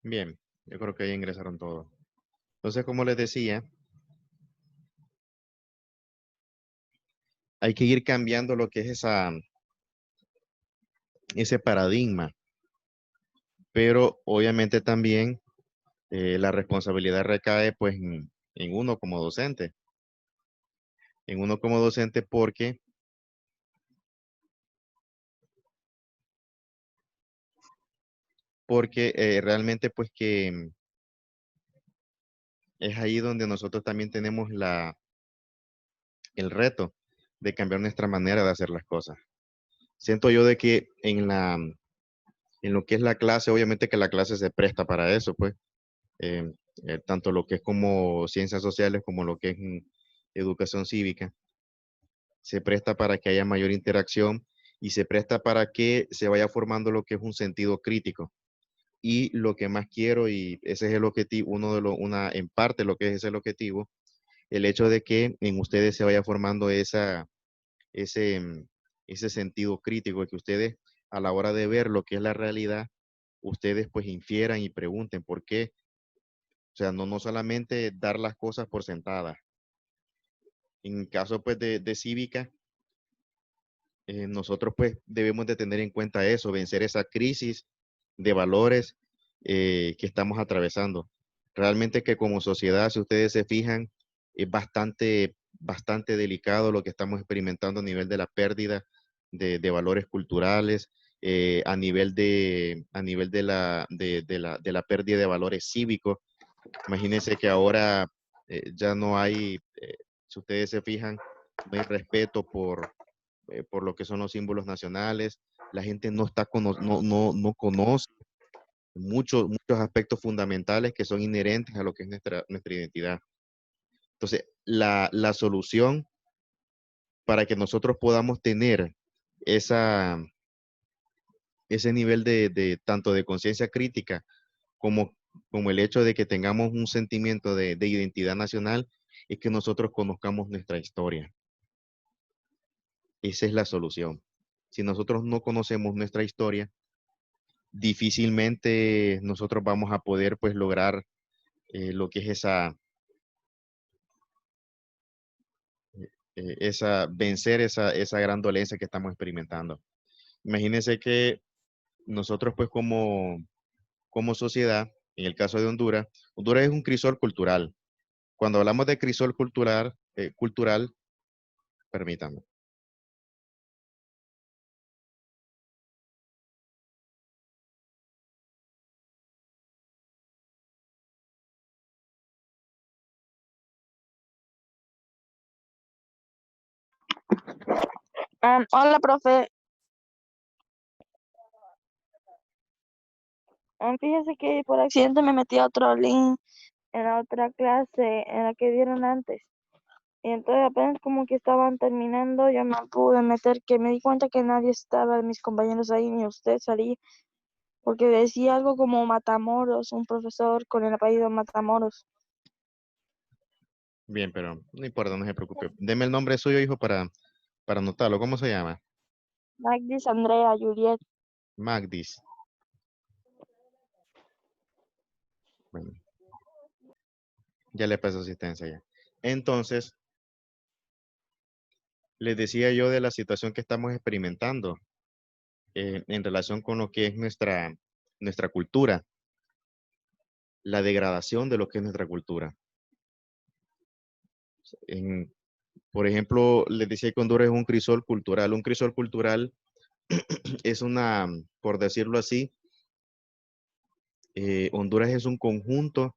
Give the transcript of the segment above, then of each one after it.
Bien, yo creo que ya ingresaron todos. Entonces, como les decía, hay que ir cambiando lo que es ese paradigma, pero obviamente también la responsabilidad recae pues en uno como docente, porque realmente pues que es ahí donde nosotros también tenemos el reto de cambiar nuestra manera de hacer las cosas. Siento yo de que en lo que es la clase, obviamente que la clase se presta para eso, pues, eh, tanto lo que es como ciencias sociales como lo que es educación cívica, se presta para que haya mayor interacción y se presta para que se vaya formando lo que es un sentido crítico. Y lo que más quiero, y ese es el objetivo, en parte lo que es el objetivo, el hecho de que en ustedes se vaya formando ese, ese sentido crítico, que ustedes a la hora de ver lo que es la realidad, ustedes pues infieran y pregunten por qué. O sea, no solamente dar las cosas por sentadas. En caso pues de cívica, nosotros pues debemos de tener en cuenta eso, vencer esa crisis de valores que estamos atravesando. Realmente que como sociedad, si ustedes se fijan, es bastante delicado lo que estamos experimentando a nivel de la pérdida de valores culturales, a nivel de la pérdida de valores cívicos. Imagínense que ahora ya no hay, si ustedes se fijan, no hay respeto por lo que son los símbolos nacionales. La gente no conoce muchos aspectos fundamentales que son inherentes a lo que es nuestra identidad. Entonces, la solución para que nosotros podamos tener esa, ese nivel de tanto de conciencia crítica como, como el hecho de que tengamos un sentimiento de identidad nacional es que nosotros conozcamos nuestra historia. Esa es la solución. Si nosotros no conocemos nuestra historia, difícilmente nosotros vamos a poder pues lograr lo que es vencer esa gran dolencia que estamos experimentando. Imagínense que nosotros pues como sociedad, en el caso de Honduras, Honduras es un crisol cultural. Cuando hablamos de crisol cultural, permítanme. Hola, profe. Fíjese que por accidente me metí a otro link en la otra clase en la que dieron antes. Y entonces apenas como que estaban terminando, yo me pude meter, que me di cuenta que nadie estaba de mis compañeros ahí, ni usted salí, porque decía algo como Matamoros, un profesor con el apellido Matamoros. Bien, pero no importa, no se preocupe. Deme el nombre suyo, hijo, para anotarlo. ¿Cómo se llama? Magdis, Andrea, Juliet. Magdis. Bueno, ya le paso asistencia ya. Entonces, les decía yo de la situación que estamos experimentando en relación con lo que es nuestra cultura, la degradación de lo que es nuestra cultura. En, por ejemplo, les decía que Honduras es un crisol cultural. Un crisol cultural es por decirlo así, Honduras es un conjunto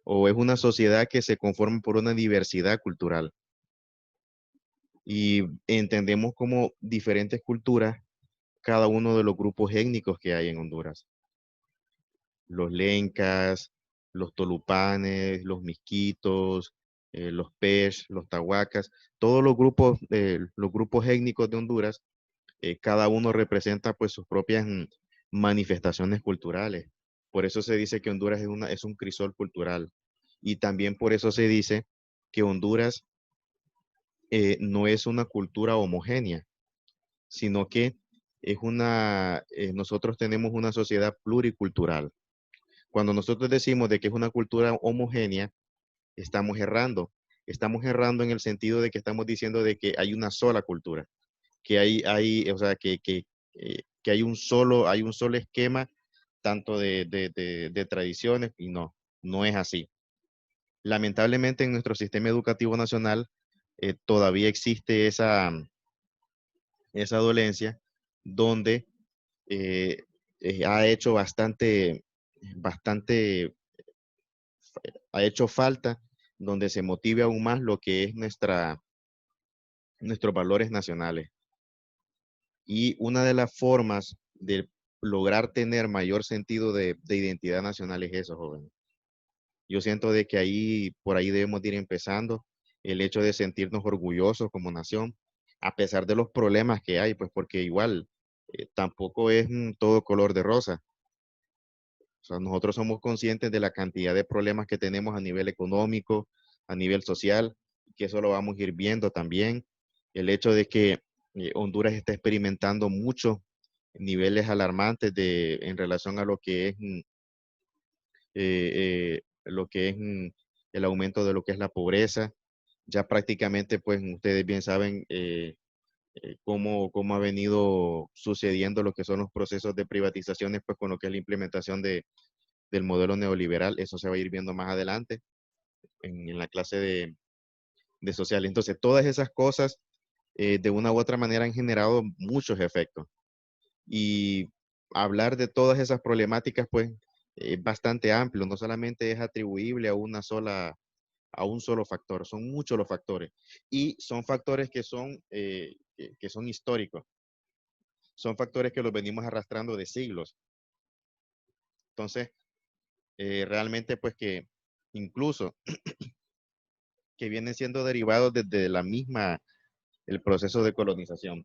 o es una sociedad que se conforma por una diversidad cultural. Y entendemos como diferentes culturas cada uno de los grupos étnicos que hay en Honduras. Los lencas, los tolupanes, los misquitos, los pech, los tahuacas, todos los grupos étnicos de Honduras, cada uno representa pues sus propias manifestaciones culturales. Por eso se dice que Honduras es un crisol cultural. Y también por eso se dice que Honduras no es una cultura homogénea, sino que nosotros tenemos una sociedad pluricultural. Cuando nosotros decimos de que es una cultura homogénea, estamos errando. Estamos errando en el sentido de que estamos diciendo de que hay una sola cultura, que o sea, que hay un solo esquema tanto de tradiciones y no, no es así. Lamentablemente en nuestro sistema educativo nacional todavía existe esa dolencia donde eh, ha hecho bastante, ha hecho falta donde se motive aún más lo que es nuestros valores nacionales. Y una de las formas de lograr tener mayor sentido de identidad nacional es eso, joven. Yo siento de que por ahí debemos de ir empezando el hecho de sentirnos orgullosos como nación, a pesar de los problemas que hay, pues porque igual tampoco es todo color de rosa. O sea, nosotros somos conscientes de la cantidad de problemas que tenemos a nivel económico, a nivel social, que eso lo vamos a ir viendo también. El hecho de que Honduras está experimentando muchos niveles alarmantes en relación a lo que es el aumento de lo que es la pobreza. Ya prácticamente, pues ustedes bien saben cómo ha venido sucediendo lo que son los procesos de privatizaciones, pues con lo que es la implementación del modelo neoliberal. Eso se va a ir viendo más adelante en la clase de social. Entonces, todas esas cosas, de una u otra manera, han generado muchos efectos. Y hablar de todas esas problemáticas, pues, es bastante amplio, no solamente es atribuible a un solo factor, son muchos los factores. Y son factores que son históricos, son factores que los venimos arrastrando de siglos. Entonces, realmente, pues que incluso que vienen siendo derivados desde el proceso de colonización.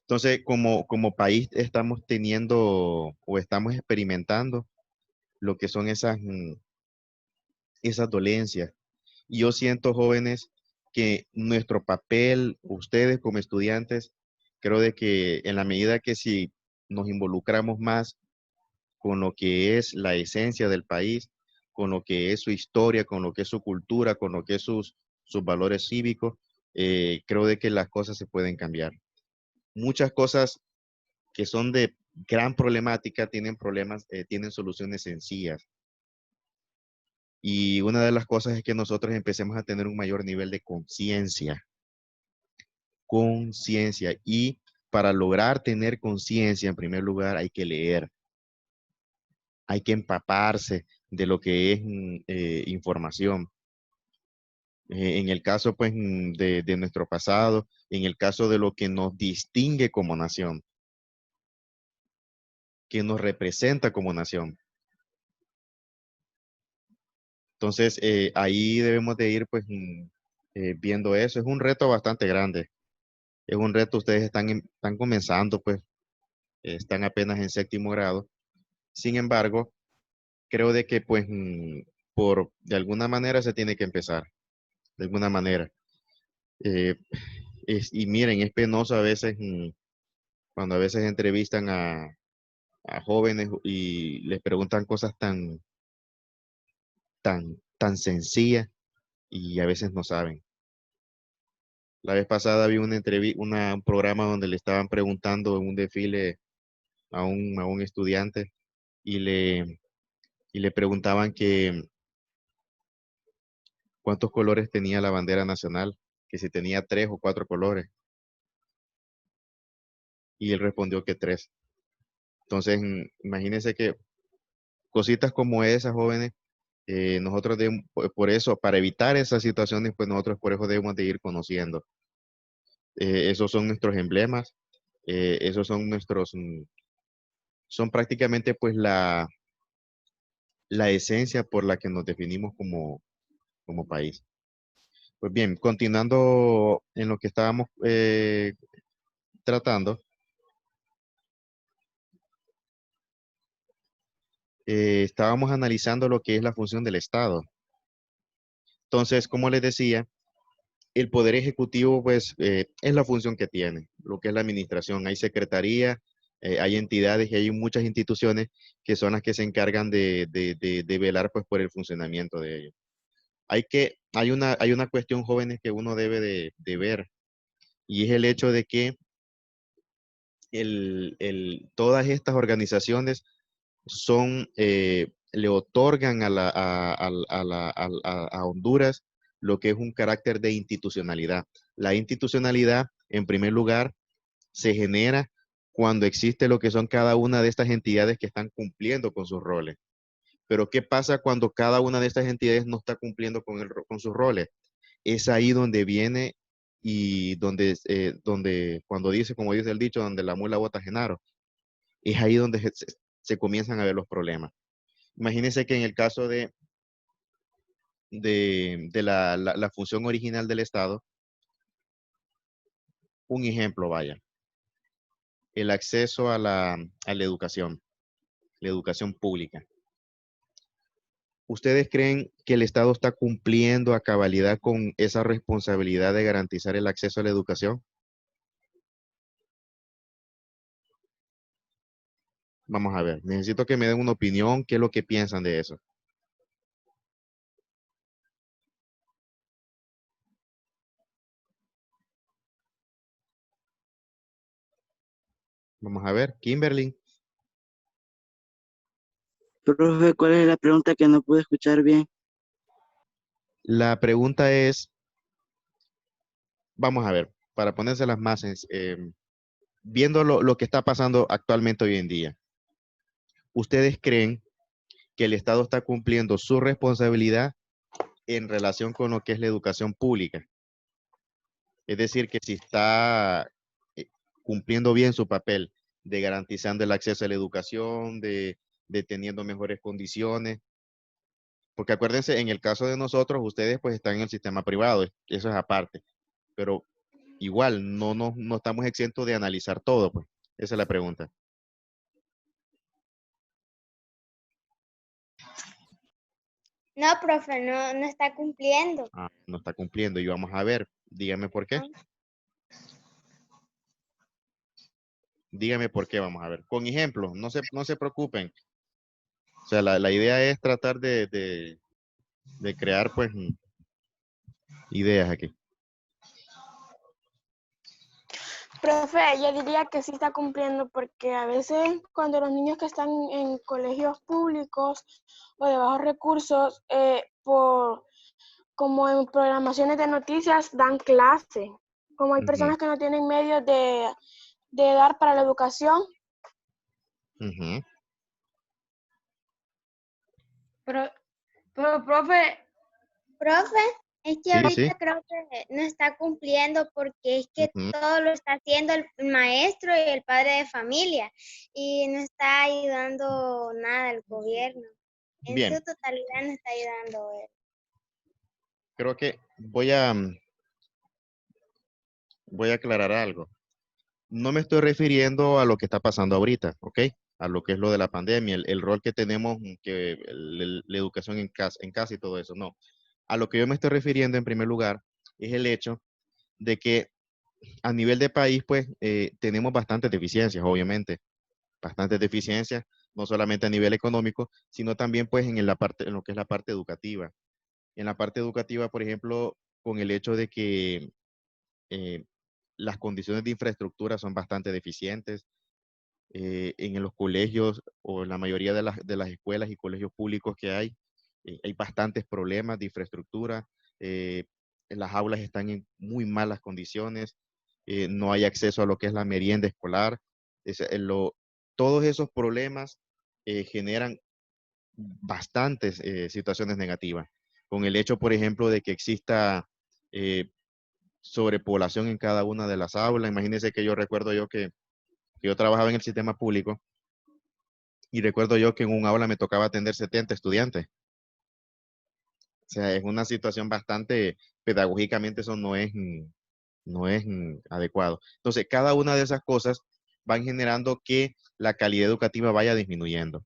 Entonces, como país estamos teniendo o estamos experimentando lo que son esas dolencias. Y yo siento, jóvenes, que nuestro papel, ustedes como estudiantes, creo de que en la medida que si nos involucramos más con lo que es la esencia del país, con lo que es su historia, con lo que es su cultura, con lo que es sus valores cívicos, creo de que las cosas se pueden cambiar. Muchas cosas que son de gran problemática tienen soluciones sencillas. Y una de las cosas es que nosotros empecemos a tener un mayor nivel de conciencia. Conciencia. Y para lograr tener conciencia, en primer lugar, hay que leer, hay que empaparse de lo que es información. En el caso, pues, de nuestro pasado, en el caso de lo que nos distingue como nación, que nos representa como nación. Entonces, ahí debemos de ir, pues, viendo eso. Es un reto bastante grande. Es un reto, ustedes están comenzando, pues, están apenas en séptimo grado. Sin embargo, creo de que, pues, de alguna manera se tiene que empezar, de alguna manera. Eh, y miren, es penoso a veces, cuando a veces entrevistan a jóvenes y les preguntan cosas tan sencillas y a veces no saben. La vez pasada vi un programa donde le estaban preguntando en un desfile a un estudiante y le preguntaban que cuántos colores tenía la bandera nacional, que si tenía 3 o 4 colores, y él respondió que 3. Entonces, imagínense que cositas como esas, jóvenes, nosotros por eso, para evitar esas situaciones, pues nosotros por eso debemos de ir conociendo. Esos son nuestros emblemas, esos son son prácticamente pues la esencia por la que nos definimos como país. Pues bien, continuando en lo que estábamos tratando, estábamos analizando lo que es la función del Estado. Entonces, como les decía, el Poder Ejecutivo, pues, es la función que tiene, lo que es la administración. Hay secretaría, hay entidades y hay muchas instituciones que son las que se encargan de velar, pues, por el funcionamiento de ellos. Hay una cuestión, jóvenes, que uno debe de ver, y es el hecho de que todas estas organizaciones le otorgan a Honduras lo que es un carácter de institucionalidad. La institucionalidad, en primer lugar, se genera cuando existe lo que son cada una de estas entidades que están cumpliendo con sus roles. Pero ¿qué pasa cuando cada una de estas entidades no está cumpliendo con sus roles? Es ahí donde viene y donde cuando dice, como dice el dicho, donde la mula bota Genaro, es ahí donde se comienzan a ver los problemas. Imagínense que en el caso de la función original del Estado, un ejemplo, vaya, el acceso a la la educación pública. ¿Ustedes creen que el Estado está cumpliendo a cabalidad con esa responsabilidad de garantizar el acceso a la educación? Vamos a ver, necesito que me den una opinión, qué es lo que piensan de eso. Vamos a ver, Kimberly. Profe, ¿cuál es la pregunta que no pude escuchar bien? La pregunta es, vamos a ver, para ponérselas más, viendo lo que está pasando actualmente hoy en día, ¿ustedes creen que el Estado está cumpliendo su responsabilidad en relación con lo que es la educación pública? Es decir, que si está eh, cumpliendo bien su papel de garantizando el acceso a la educación, de teniendo mejores condiciones. Porque acuérdense, en el caso de nosotros, ustedes pues están en el sistema privado, eso es aparte. Pero igual, no estamos exentos de analizar todo, pues. Esa es la pregunta. No, profe, no está cumpliendo. Ah, no está cumpliendo y vamos a ver, dígame por qué. Dígame por qué, vamos a ver. Con ejemplos, no se preocupen. O sea, la idea es tratar de crear, pues, ideas aquí. Profe, yo diría que sí está cumpliendo porque a veces cuando los niños que están en colegios públicos o de bajos recursos, como en programaciones de noticias, dan clase. Como hay personas que no tienen medios de dar para la educación. Ujú. Pero, profe, es que Sí, sí. ahorita creo que no está cumpliendo porque es que Ujú. todo lo está haciendo el maestro y el padre de familia y no está ayudando nada el gobierno. En su Bien, totalidad no está ayudando él. creo que voy a aclarar algo. No me estoy refiriendo a lo que está pasando ahorita, ¿ok? A lo que es lo de la pandemia, el rol que tenemos, que la educación en casa y todo eso, no. A lo que yo me estoy refiriendo en primer lugar es el hecho de que a nivel de país, pues, tenemos bastantes deficiencias, obviamente, bastantes deficiencias, no solamente a nivel económico, sino también, pues, en lo que es la parte educativa. En la parte educativa, por ejemplo, con el hecho de que eh, las condiciones de infraestructura son bastante deficientes. En los colegios o en la mayoría de las escuelas y colegios públicos que hay bastantes problemas de infraestructura. eh, las aulas están en muy malas condiciones. No hay acceso a lo que es la merienda escolar. es- eh, lo- Todos esos problemas generan bastantes situaciones negativas. Con el hecho, por ejemplo, de que exista eh, sobrepoblación en cada una de las aulas. Imagínense que yo recuerdo que yo trabajaba en el sistema público y recuerdo yo que en un aula me tocaba atender 70 estudiantes. O sea, es una situación bastante, pedagógicamente eso no es adecuado. Entonces, cada una de esas cosas van generando que la calidad educativa vaya disminuyendo.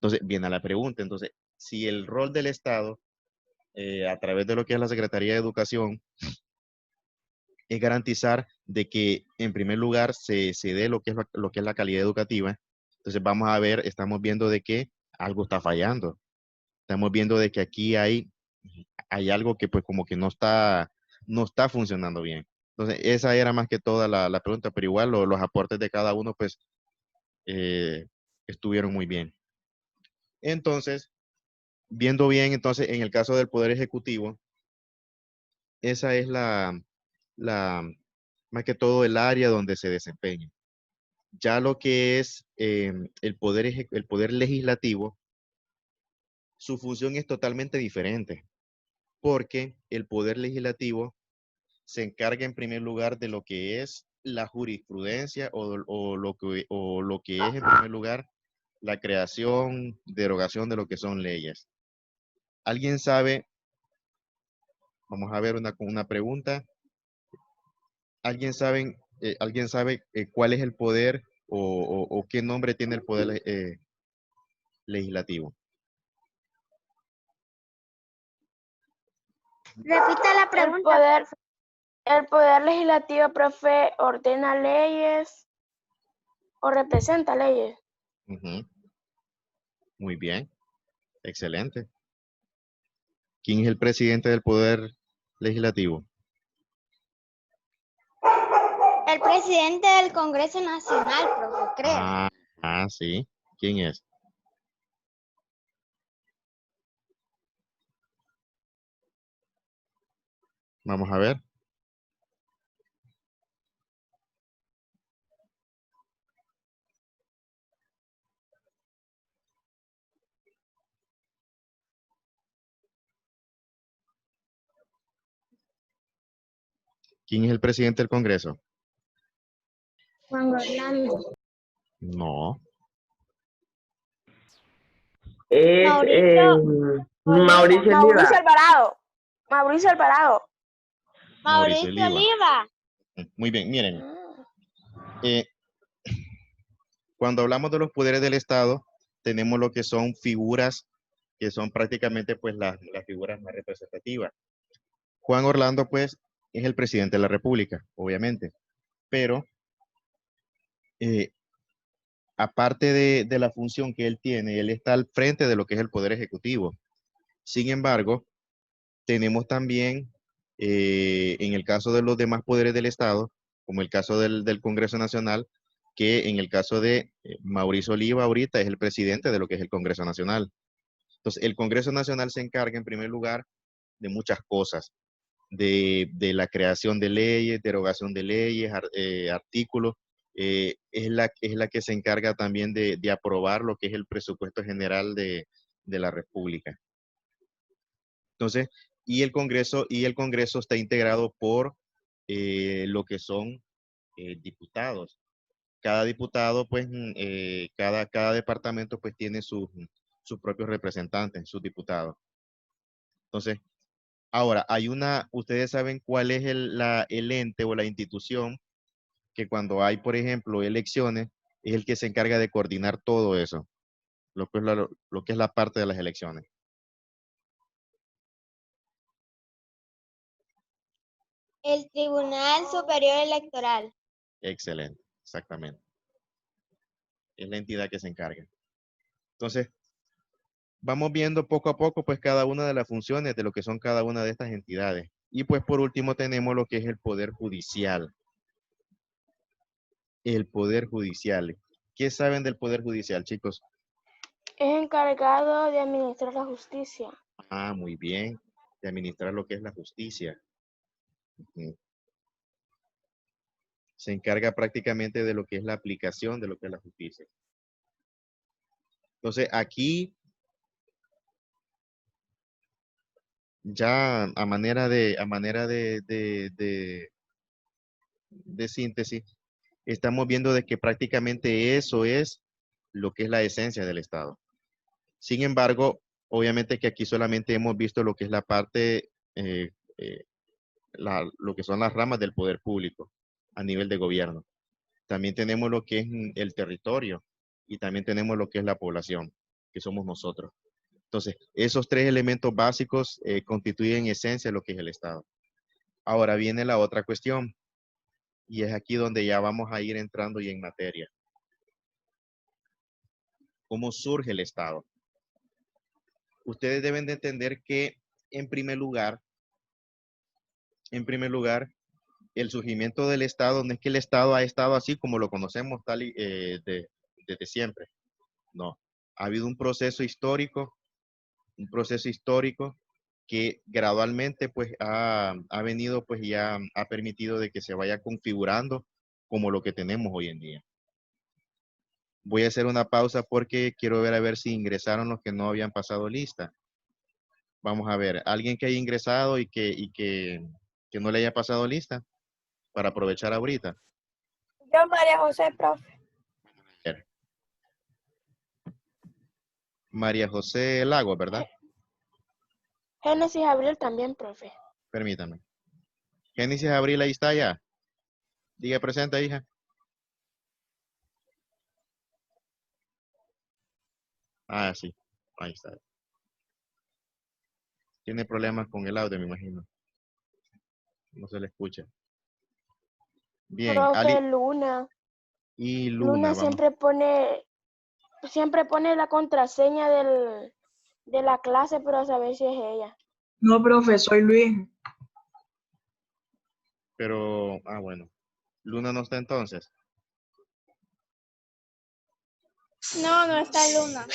Entonces, viene a la pregunta. Entonces, si el rol del Estado, a través de lo que es la Secretaría de Educación, es garantizar de que, en primer lugar, se dé lo que es la calidad educativa. Entonces, vamos a ver, estamos viendo de que algo está fallando. Estamos viendo de que aquí hay algo que pues como que no está funcionando bien. Entonces, esa era más que toda la pregunta, pero igual los aportes de cada uno pues eh, estuvieron muy bien. Entonces, viendo bien, entonces, en el caso del Poder Ejecutivo, esa es la más que todo el área donde se desempeña. Ya lo que es el poder legislativo, su función es totalmente diferente, porque el poder legislativo se encarga en primer lugar de lo que es la jurisprudencia o lo que es en primer lugar la creación, derogación de lo que son leyes. ¿Alguien sabe? Vamos a ver una pregunta. ¿Alguien sabe cuál es el poder o qué nombre tiene el poder legislativo? Repita la El pregunta. poder legislativo, profe, ordena leyes o representa leyes. Ujú. Muy bien, excelente. ¿Quién es el presidente del poder legislativo? El presidente del Congreso Nacional, profe, creo. Sí. ¿Quién es? Vamos a ver. ¿Quién es el presidente del Congreso? Juan Orlando. No. Es Mauricio Mauricio Mauricio Oliva. Alvarado. Mauricio Alvarado. Mauricio Oliva. Oliva. Muy bien, miren. eh, Cuando hablamos de los poderes del Estado, tenemos lo que son figuras que son prácticamente pues las figuras más representativas. Juan Orlando pues es el presidente de la República, obviamente, pero eh, aparte de la función que él tiene, él está al frente de lo que es el Poder Ejecutivo. Sin embargo, tenemos también, en el caso de los demás poderes del Estado, como el caso del Congreso Nacional, que en el caso de Mauricio Oliva ahorita es el presidente de lo que es el Congreso Nacional. Entonces, el Congreso Nacional se encarga en primer lugar de muchas cosas, de la creación de leyes, derogación de leyes, artículos. Es la que se encarga también de aprobar lo que es el presupuesto general de la República. Entonces, y el Congreso está integrado por lo que son diputados. Cada diputado, pues, cada departamento, pues, tiene sus propios representantes, sus diputados. Entonces, ahora, ustedes saben cuál es el ente o la institución que cuando hay, por ejemplo, elecciones, es el que se encarga de coordinar todo eso, lo que es la parte de las elecciones. El Tribunal Superior Electoral. Excelente, exactamente. Es la entidad que se encarga. Entonces, vamos viendo poco a poco, pues, cada una de las funciones de lo que son cada una de estas entidades. Y pues, por último, tenemos lo que es el Poder Judicial. El Poder Judicial. ¿Qué saben del Poder Judicial, chicos? Es encargado de administrar la justicia. Muy bien. De administrar lo que es la justicia. Ujú. Se encarga prácticamente de lo que es la aplicación de lo que es la justicia. Entonces, aquí, ya de síntesis, estamos viendo de que prácticamente eso es lo que es la esencia del Estado. Sin embargo, obviamente que aquí solamente hemos visto lo que es la parte, lo que son las ramas del poder público a nivel de gobierno. También tenemos lo que es el territorio y también tenemos lo que es la población. que somos nosotros. Entonces, esos tres elementos básicos constituyen en esencia lo que es el Estado. Ahora viene la otra cuestión, y es aquí donde ya vamos a ir entrando y en materia. ¿Cómo surge el Estado? Ustedes deben de entender que, en primer lugar, el surgimiento del Estado no es que el Estado ha estado así como lo conocemos desde siempre. No, ha habido un proceso histórico que gradualmente pues ha venido pues ya ha permitido de que se vaya configurando como lo que tenemos hoy en día. Voy a hacer una pausa porque quiero ver a ver si ingresaron los que no habían pasado lista. Vamos a ver, alguien que haya ingresado y que no le haya pasado lista para aprovechar ahorita. Yo, María José, profe. María José Lago, ¿verdad? Génesis Abril también, profe. Permítame. Génesis Abril, ahí está ya. Diga presente, hija. Ah, sí. Ahí está. Tiene problemas con el audio, me imagino. No se le escucha. Bien. Profe, Ali Luna. y Luna, Luna vamos. siempre pone la contraseña de la clase, pero a saber si es ella. No, profe, soy Luis. Pero, bueno. Luna no está entonces. No, no está Luna.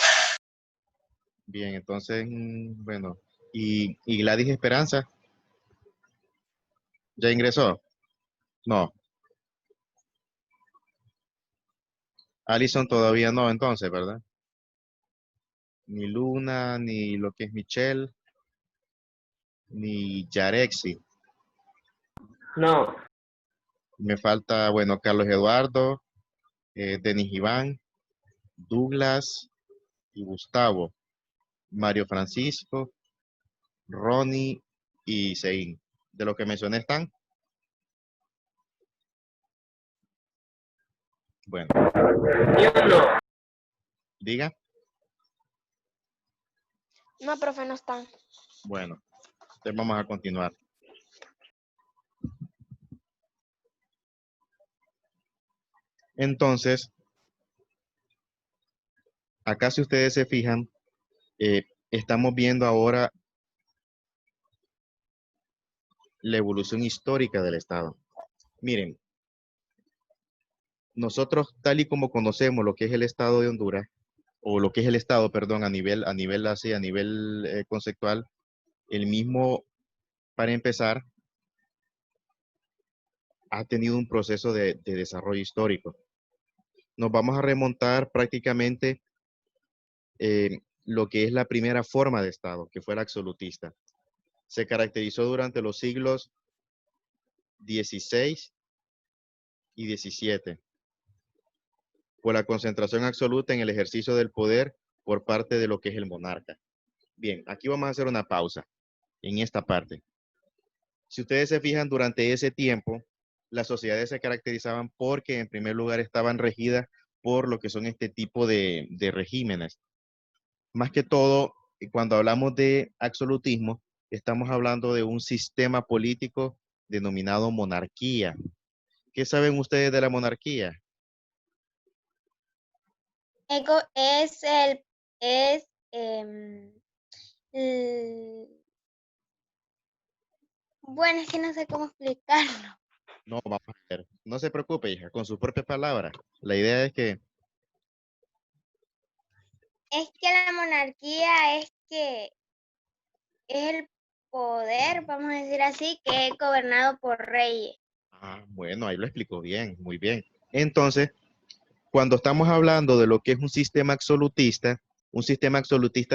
Bien, entonces, bueno. ¿Y Gladys Esperanza? ¿Ya ingresó? No. Alison todavía no, entonces, ¿verdad? Ni Luna, ni lo que es Michelle, ni Yarexi. No. Me falta, bueno, Carlos Eduardo, Denis Iván, Douglas y Gustavo, Mario Francisco, Ronnie y Sein. ¿De lo que mencioné están? Bueno, Yo no. diga. No, profe, no están. Bueno, entonces vamos a continuar. Entonces, acá si ustedes se fijan, estamos viendo ahora la evolución histórica del Estado. Miren, nosotros tal y como conocemos lo que es el Estado de Honduras, o lo que es el Estado, perdón, a nivel conceptual, el mismo, para empezar, ha tenido un proceso de desarrollo histórico. Nos vamos a remontar prácticamente lo que es la primera forma de Estado, que fue la absolutista. Se caracterizó durante los siglos XVI y XVII por la concentración absoluta en el ejercicio del poder por parte de lo que es el monarca. Bien, aquí vamos a hacer una pausa en esta parte. Si ustedes se fijan, durante ese tiempo, las sociedades se caracterizaban porque, en primer lugar, estaban regidas por lo que son este tipo de regímenes. Más que todo, cuando hablamos de absolutismo, estamos hablando de un sistema político denominado monarquía. ¿Qué saben ustedes de la monarquía? Bueno, es que no sé cómo explicarlo. No, vamos a ver. No se preocupe, hija, con sus propias palabras. La idea es que Es que la monarquía es el poder, vamos a decir así, que es gobernado por reyes. bueno, ahí lo explicó bien, muy bien. Entonces, cuando estamos hablando de lo que es un sistema absolutista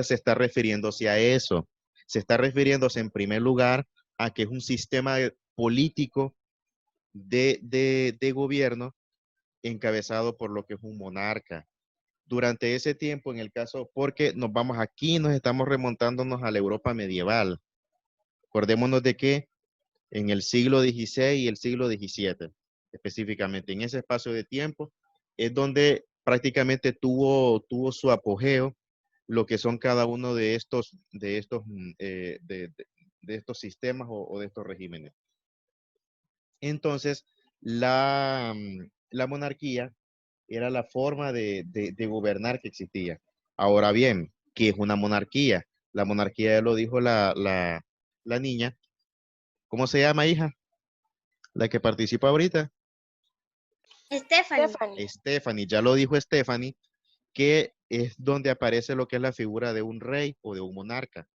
se está refiriéndose a eso. Se está refiriéndose en primer lugar a que es un sistema político de gobierno encabezado por lo que es un monarca. Durante ese tiempo, en el caso, porque nos estamos remontándonos a la Europa medieval. Acordémonos de que en el siglo XVI y el siglo XVII, específicamente, en ese espacio de tiempo, es donde prácticamente tuvo su apogeo lo que son cada uno de estos sistemas o de estos regímenes. Entonces, la monarquía era la forma de gobernar que existía. Ahora bien, ¿qué es una monarquía? La monarquía, ya lo dijo la niña. ¿Cómo se llama, hija? La que participa ahorita. Stephanie. Stephanie, ya lo dijo Stephanie, que es donde aparece lo que es la figura de un rey o de un monarca.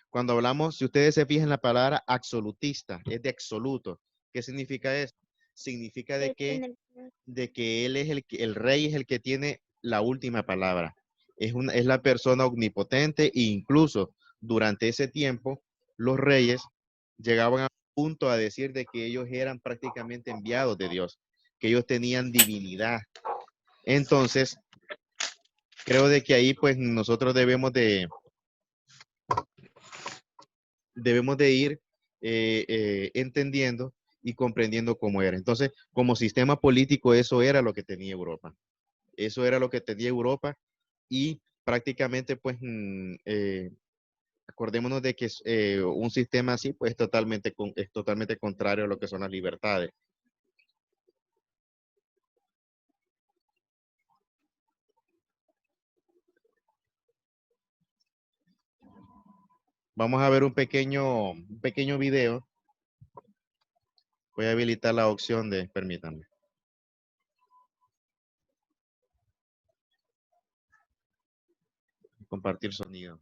Cuando hablamos, si ustedes se fijan, la palabra absolutista es de absoluto. ¿Qué significa eso? Significa de que él es el rey es el que tiene la última palabra. Es la persona omnipotente e incluso durante ese tiempo los reyes llegaban a un punto a decir de que ellos eran prácticamente enviados de Dios, que ellos tenían divinidad. Entonces, creo de que ahí pues nosotros debemos de ir entendiendo y comprendiendo cómo era. Entonces, como sistema político, eso era lo que tenía Europa. Eso era lo que tenía Europa y prácticamente, pues, acordémonos de que un sistema así, pues, es totalmente contrario a lo que son las libertades. Vamos a ver un pequeño video. Voy a habilitar la opción de, permítanme. Compartir sonido.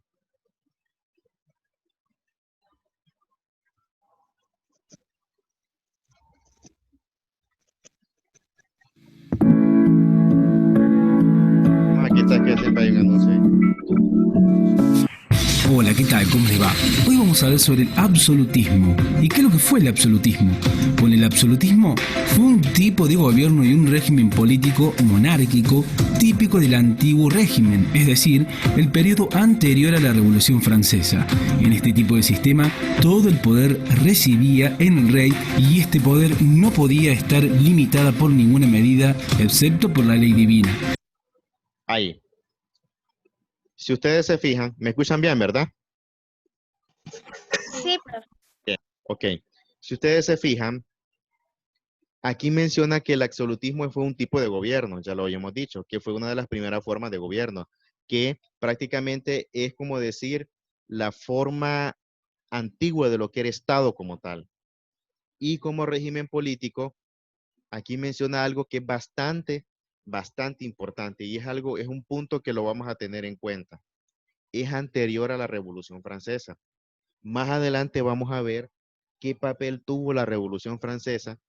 Aquí está, que siempre hay un anuncio ahí. Hola, ¿qué tal? ¿Cómo les va? Hoy vamos a hablar sobre el absolutismo. ¿Y qué es lo que fue el absolutismo? Bueno, el absolutismo fue un tipo de gobierno y un régimen político monárquico típico del antiguo régimen, es decir, el periodo anterior a la Revolución Francesa. En este tipo de sistema, todo el poder residía en el rey y este poder no podía estar limitada por ninguna medida, excepto por la ley divina. Ahí. Si ustedes se fijan, me escuchan bien, ¿verdad? Sí, profe. Bien, ok. Si ustedes se fijan, aquí menciona que el absolutismo fue un tipo de gobierno, ya lo habíamos dicho, que fue una de las primeras formas de gobierno, que prácticamente es como decir la forma antigua de lo que era Estado como tal. Y como régimen político, aquí menciona algo que es bastante importante y es un punto que lo vamos a tener en cuenta. Es anterior a la Revolución Francesa. Más adelante vamos a ver qué papel tuvo la Revolución Francesa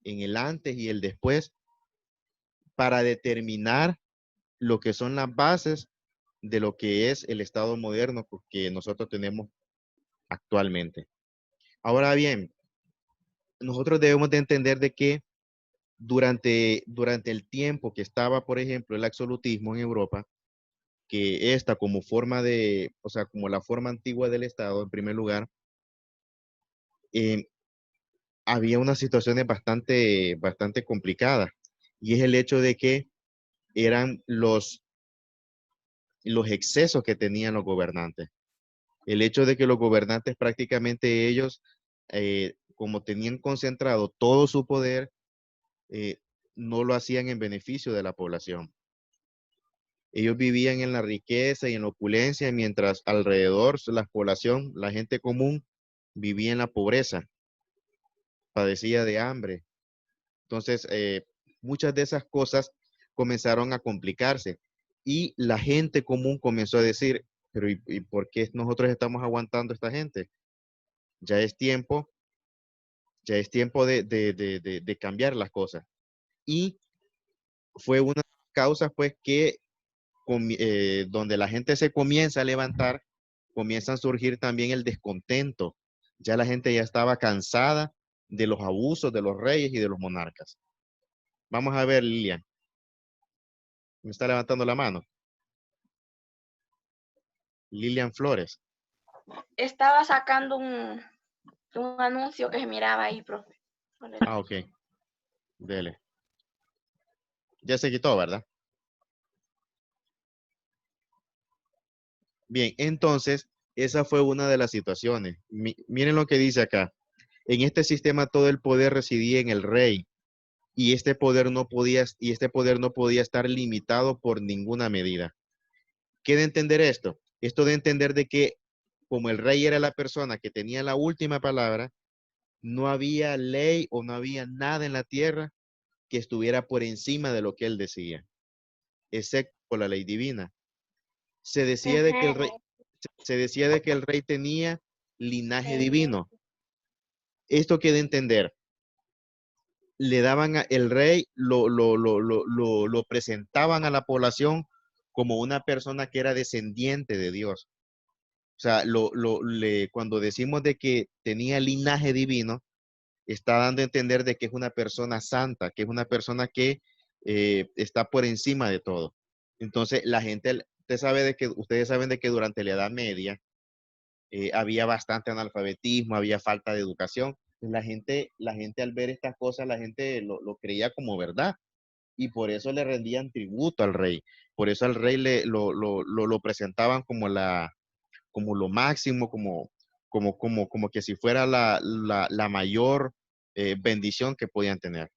en el antes y el después para determinar lo que son las bases de lo que es el Estado moderno que nosotros tenemos actualmente. Ahora bien, nosotros debemos de entender de que durante el tiempo que estaba, por ejemplo, el absolutismo en Europa, que esta como forma o sea, como la forma antigua del Estado, en primer lugar, había unas situaciones bastante complicadas. Y es el hecho de que eran los excesos que tenían los gobernantes. El hecho de que los gobernantes prácticamente ellos, como tenían concentrado todo su poder, no lo hacían en beneficio de la población. Ellos vivían en la riqueza y en la opulencia, mientras alrededor la población, la gente común, vivía en la pobreza, padecía de hambre. Entonces, muchas de esas cosas comenzaron a complicarse y la gente común comenzó a decir, pero ¿y por qué nosotros estamos aguantando a esta gente? Ya es tiempo, ya es tiempo de cambiar las cosas. Y fue una causa pues que donde la gente se comienza a levantar, comienza a surgir también el descontento. Ya la gente ya estaba cansada de los abusos de los reyes y de los monarcas. Vamos a ver, Lilian. Me está levantando la mano. Lilian Flores. Estaba sacando un anuncio que se miraba ahí, profe. Ah, ok. Dele. Ya se quitó, ¿verdad? Bien, entonces, esa fue una de las situaciones. Miren lo que dice acá. En este sistema todo el poder residía en el rey y este poder no podía estar limitado por ninguna medida. ¿Qué de entender esto? Esto de entender de que como el rey era la persona que tenía la última palabra, no había ley o no había nada en la tierra que estuviera por encima de lo que él decía, excepto por la ley divina. Se decía de que el rey, Ajá. se decía de que el rey tenía linaje divino. Esto que de entender, le daban el rey, lo presentaban a la población como una persona que era descendiente de Dios. O sea, cuando decimos de que tenía linaje divino, está dando a entender de que es una persona santa, que es una persona que está por encima de todo. Entonces, la gente, ustedes saben de que durante la Edad Media había bastante analfabetismo, había falta de educación. La gente al ver estas cosas, la gente lo creía como verdad y por eso le rendían tributo al rey. Por eso al rey lo presentaban como lo máximo, como que si fuera la mayor bendición que podían tener.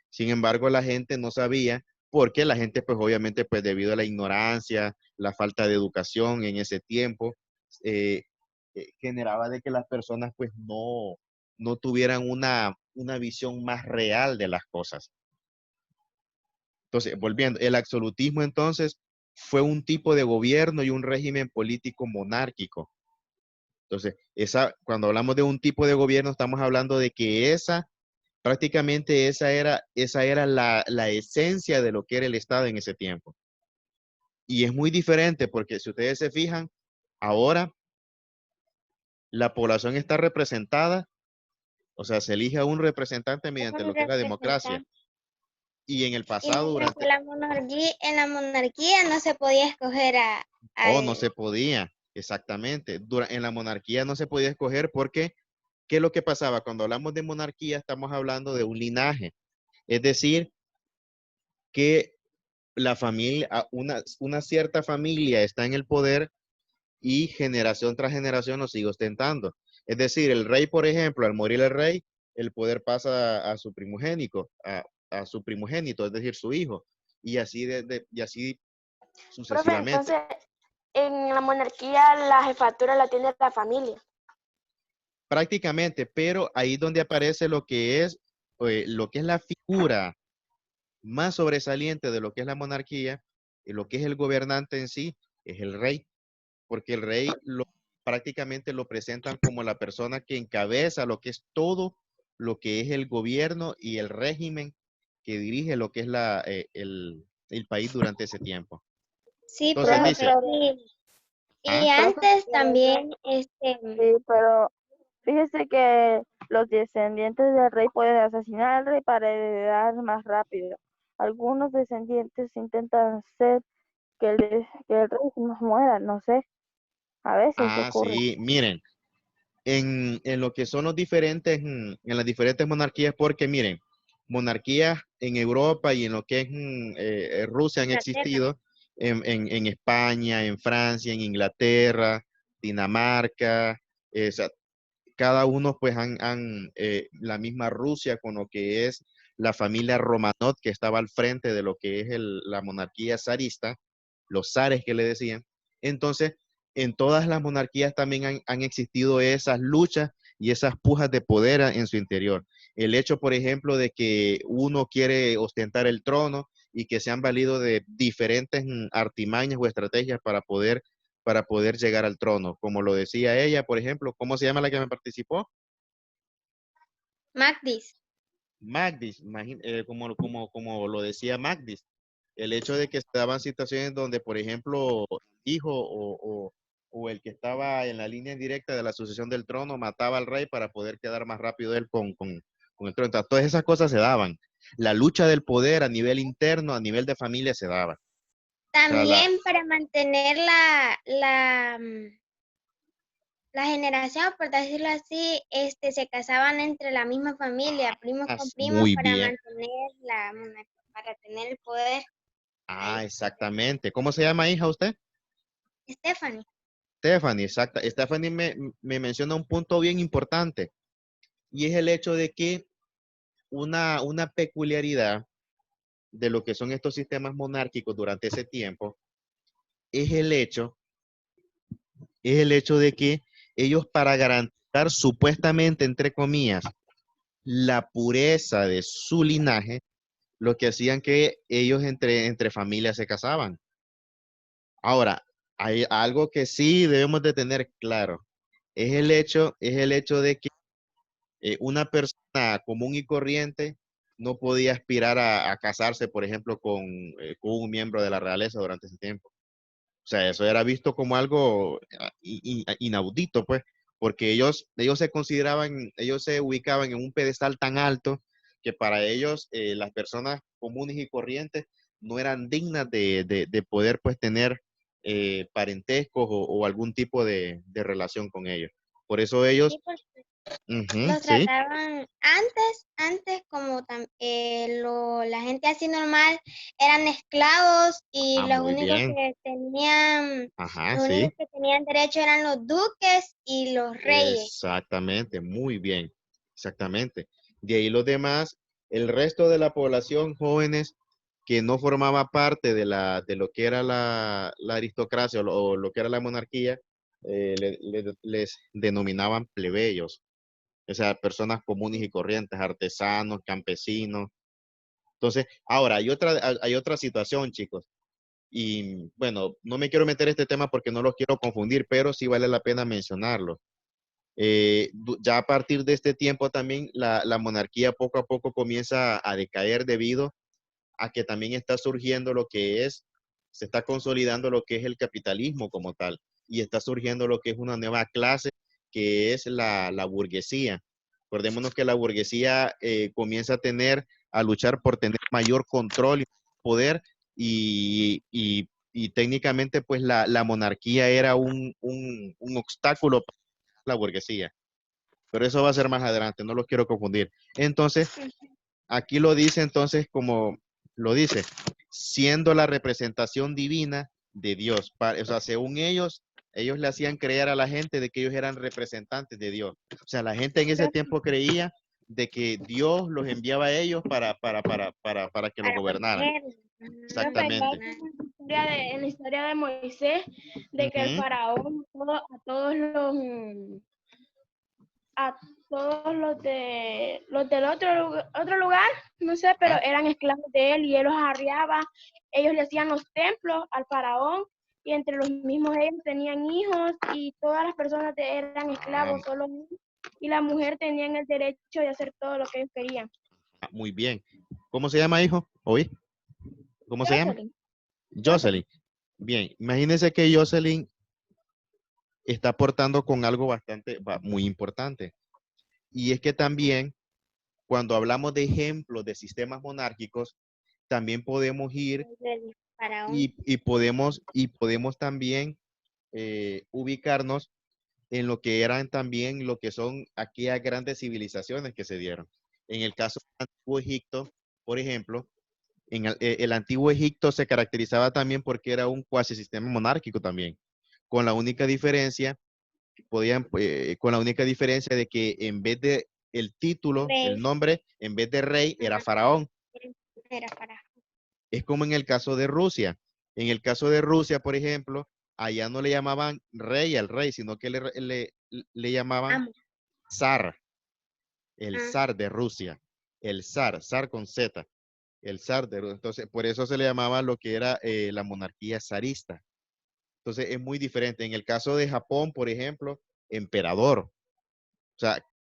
Sin embargo, la gente no sabía, porque la gente, pues obviamente, pues debido a la ignorancia, la falta de educación en ese tiempo, eh, generaba de que las personas pues no tuvieran una visión más real de las cosas. Entonces, volviendo, el absolutismo entonces fue un tipo de gobierno y un régimen político monárquico. Entonces, cuando hablamos de un tipo de gobierno, estamos hablando de que prácticamente esa era la esencia de lo que era el Estado en ese tiempo. Y es muy diferente porque si ustedes se fijan, ahora la población está representada, o sea, se elige a un representante mediante Un lo que es la democracia. representante. Y en el Y pasado, mientras que en la monarquía no se podía escoger no al... se podía, exactamente. En la monarquía no se podía escoger porque, ¿qué es lo que pasaba? Cuando hablamos de monarquía, estamos hablando de un linaje. Es decir, que la familia, una cierta familia está en el poder y generación tras generación lo sigue ostentando. Es decir, el rey, por ejemplo, al morir el rey, el poder pasa a su primogénito, a su primogénito, es decir, su hijo, y así Profe, sucesivamente. entonces en la monarquía la jefatura la tiene la familia. Prácticamente, pero ahí donde aparece lo que es la figura más sobresaliente de lo que es la monarquía y lo que es el gobernante en sí, es el rey, porque el rey prácticamente lo presentan como la persona que encabeza lo que es todo lo que es el gobierno y el régimen que dirige lo que es el país durante ese tiempo. Sí, Entonces Profe, dice, profe. pero, Y ¿ah? profe, antes pero también, sí, pero fíjese que los descendientes del rey pueden asesinar al rey para heredar más rápido. Algunos descendientes intentan hacer que el rey no muera, no sé, a veces ocurre. Sí, miren, en lo que son en las diferentes monarquías, porque miren, monarquías en Europa y en lo que es Rusia han Inglaterra. existido, en España, en Francia, en Inglaterra, Dinamarca, o sea, cada uno pues la misma Rusia con lo que es la familia Romanov que estaba al frente de lo que es la monarquía zarista, los zares que le decían. Entonces, en todas las monarquías también han existido esas luchas y esas pujas de poder en su interior. El hecho, por ejemplo, de que uno quiere ostentar el trono y que se han valido de diferentes artimañas o estrategias para poder llegar al trono. Como lo decía ella, por ejemplo, ¿cómo se llama la que me participó? Magdis. Magdis, como lo decía Magdis. El hecho de que se daban situaciones donde, por ejemplo, hijo o el que estaba en la línea directa de la sucesión del trono mataba al rey para poder quedar más rápido él con el trono. Entonces, todas esas cosas se daban. La lucha del poder a nivel interno, a nivel de familia se daba. O sea, También para mantener la generación, por decirlo así, se casaban entre la misma familia, primos con primos, muy para bien. mantener la monarquía, para tener el poder ahí. Exactamente. ¿Cómo se llama, hija, usted? Stephanie. Stephanie, exacta. Stephanie me menciona un punto bien importante y es el hecho de que una peculiaridad de lo que son estos sistemas monárquicos durante ese tiempo es el hecho de que ellos para garantizar supuestamente, entre comillas, la pureza de su linaje, lo que hacían que ellos entre familias se casaban. Ahora, hay algo que sí debemos de tener claro, es el hecho de que una persona común y corriente no podía aspirar a casarse, por ejemplo, con un miembro de la realeza durante ese tiempo. O sea, eso era visto como algo inaudito, pues, porque ellos se consideraban, ellos se ubicaban en un pedestal tan alto que para ellos las personas comunes y corrientes no eran dignas de poder, pues, tener parentescos o algún tipo de relación con ellos. Por eso ellos, Sí, porque ujú, los sí, trataban antes como la gente así normal eran esclavos y muy bien, ajá, los únicos sí. que tenían derecho eran los duques y los reyes. Exactamente, muy bien, exactamente. De ahí los demás, el resto de la población, jóvenes que no formaba parte de lo que era la aristocracia o lo que era la monarquía, les denominaban plebeyos, o sea, personas comunes y corrientes, artesanos, campesinos. Entonces, ahora hay otra situación, chicos. Y bueno, no me quiero meter en este tema porque no los quiero confundir, pero sí vale la pena mencionarlo. Ya a partir de este tiempo también la monarquía poco a poco comienza a decaer debido a que también está surgiendo se está consolidando lo que es el capitalismo como tal y está surgiendo lo que es una nueva clase que es la burguesía. Recordémonos que la burguesía comienza a luchar por tener mayor control y poder y técnicamente pues la monarquía era un obstáculo para la burguesía. Pero eso va a ser más adelante, no los quiero confundir. Entonces, aquí lo dice entonces como lo dice, siendo la representación divina de Dios. O sea, según ellos le hacían creer a la gente de que ellos eran representantes de Dios. O sea, la gente en ese tiempo creía de que Dios los enviaba a ellos para que los Para gobernaran. protegerlos. Profe, igual Exactamente. como en la historia de Moisés, de que el Ujú. faraón a todos los del otro lugar, no sé, pero Ah, eran esclavos de él y él los arriaba, ellos le hacían los templos al faraón y entre los mismos ellos tenían hijos y todas las personas eran esclavos, solo él y la mujer tenían el derecho de hacer todo lo que ellos querían. muy bien. ¿Cómo se llama, hijo? ¿Oí? ¿Cómo se llama? Jocelyn, Jocelyn. Bien, imagínense que Jocelyn está aportando con algo muy importante. Y es que también, cuando hablamos de ejemplos de sistemas monárquicos, también podemos ir Del faraón. y podemos también ubicarnos en lo que eran también lo que son aquellas grandes civilizaciones que se dieron. En el caso del Antiguo Egipto, por ejemplo, el Antiguo Egipto se caracterizaba también porque era un cuasi sistema monárquico también, con la única diferencia con la única diferencia de que en vez de el título, el Rey. nombre, en vez de rey, era Ajá, faraón. era faraón. Es como en el caso de Rusia. En el caso de Rusia, por ejemplo, allá no le llamaban rey al rey, sino que le llamaban Amo. zar, el Ah, zar de Rusia. El zar con Z, el zar de Rusia. Entonces, por eso se le llamaba lo que era la monarquía zarista. Entonces, es muy diferente. En el caso de Japón, por ejemplo, emperador. O sea,